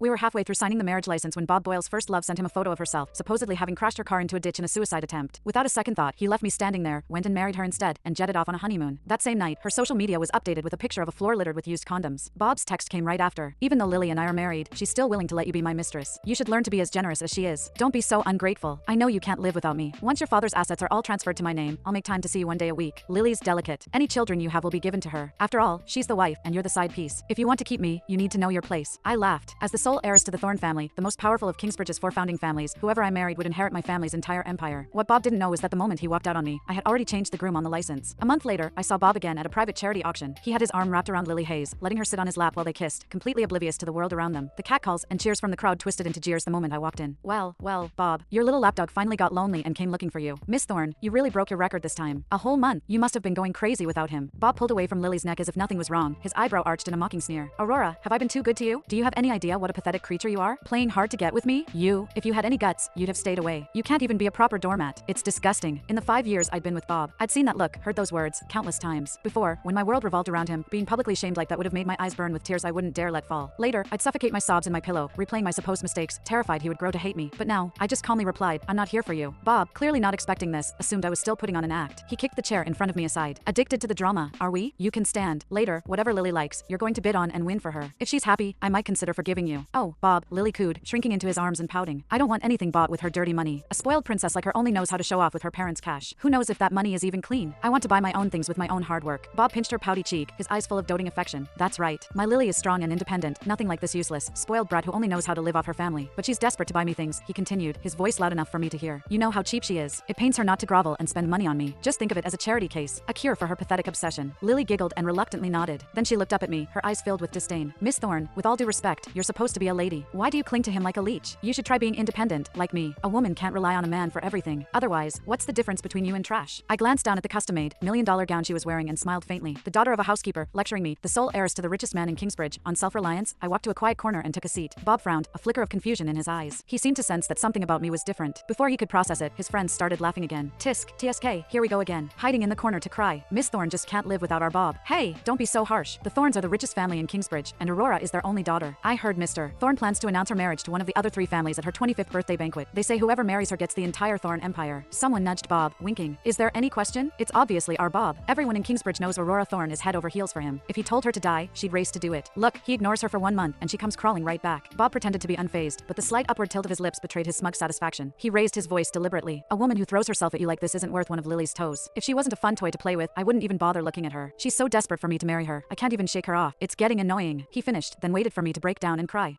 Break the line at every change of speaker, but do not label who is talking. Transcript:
We were halfway through signing the marriage license when Bob Boyle's first love sent him a photo of herself, supposedly having crashed her car into a ditch in a suicide attempt. Without a second thought, he left me standing there, went and married her instead, and jetted off on a honeymoon. That same night, her social media was updated with a picture of a floor littered with used condoms. Bob's text came right after. Even though Lily and I are married, she's still willing to let you be my mistress. You should learn to be as generous as she is. Don't be so ungrateful. I know you can't live without me. Once your father's assets are all transferred to my name, I'll make time to see you one day a week. Lily's delicate. Any children you have will be given to her. After all, she's the wife, and you're the side piece. If you want to keep me, you need to know your place. I laughed. As the sole heiress to the Thorne family, the most powerful of Kingsbridge's 4 founding families, whoever I married would inherit my family's entire empire. What Bob didn't know was that the moment he walked out on me, I had already changed the groom on the license. A month later, I saw Bob again at a private charity auction. He had his arm wrapped around Lily Hayes, letting her sit on his lap while they kissed, completely oblivious to the world around them. The catcalls and cheers from the crowd twisted into jeers the moment I walked in. Well, Bob, your little lapdog finally got lonely and came looking for you. Miss Thorne, you really broke your record this time. A whole month. You must have been going crazy without him. Bob pulled away from Lily's neck as if nothing was wrong, his eyebrow arched in a mocking sneer. Aurora, have I been too good to you? Do you have any idea what a pathetic creature you are? Playing hard to get with me? If you had any guts, you'd have stayed away. You can't even be a proper doormat. It's disgusting. In the 5 years I'd been with Bob, I'd seen that look, heard those words, countless times. Before, when my world revolved around him, being publicly shamed like that would have made my eyes burn with tears I wouldn't dare let fall. Later, I'd suffocate my sobs in my pillow, replaying my supposed mistakes, terrified he would grow to hate me. But now, I just calmly replied, I'm not here for you. Bob, clearly not expecting this, assumed I was still putting on an act. He kicked the chair in front of me aside. Addicted to the drama, are we? You can stand. Later, whatever Lily likes, you're going to bid on and win for her. If she's happy, I might consider forgiving you. Oh, Bob, Lily cooed, shrinking into his arms and pouting. I don't want anything bought with her dirty money. A spoiled princess like her only knows how to show off with her parents' cash. Who knows if that money is even clean? I want to buy my own things with my own hard work. Bob pinched her pouty cheek, his eyes full of doting affection. That's right. My Lily is strong and independent, nothing like this useless, spoiled brat who only knows how to live off her family. But she's desperate to buy me things, he continued, his voice loud enough for me to hear. You know how cheap she is. It pains her not to grovel and spend money on me. Just think of it as a charity case, a cure for her pathetic obsession. Lily giggled and reluctantly nodded. Then she looked up at me, her eyes filled with disdain. Miss Thorne, with all due respect, you're supposed to be a lady. Why do you cling to him like a leech? You should try being independent, like me. A woman can't rely on a man for everything. Otherwise, what's the difference between you and trash? I glanced down at the custom-made, $1,000,000 gown she was wearing and smiled faintly. The daughter of a housekeeper, lecturing me, the sole heiress to the richest man in Kingsbridge, on self-reliance. I walked to a quiet corner and took a seat. Bob frowned, a flicker of confusion in his eyes. He seemed to sense that something about me was different. Before he could process it, his friends started laughing again. Tisk, TSK, here we go again. Hiding in the corner to cry. Miss Thorne just can't live without our Bob. Hey, don't be so harsh. The Thornes are the richest family in Kingsbridge, and Aurora is their only daughter. I heard Mr. Thorne plans to announce her marriage to one of the other 3 families at her 25th birthday banquet. They say whoever marries her gets the entire Thorne empire. Someone nudged Bob, winking. Is there any question? It's obviously our Bob. Everyone in Kingsbridge knows Aurora Thorne is head over heels for him. If he told her to die, she'd race to do it. Look, he ignores her for 1 month, and she comes crawling right back. Bob pretended to be unfazed, but the slight upward tilt of his lips betrayed his smug satisfaction. He raised his voice deliberately. A woman who throws herself at you like this isn't worth one of Lily's toes. If she wasn't a fun toy to play with, I wouldn't even bother looking at her. She's so desperate for me to marry her, I can't even shake her off. It's getting annoying. He finished, then waited for me to break down and cry.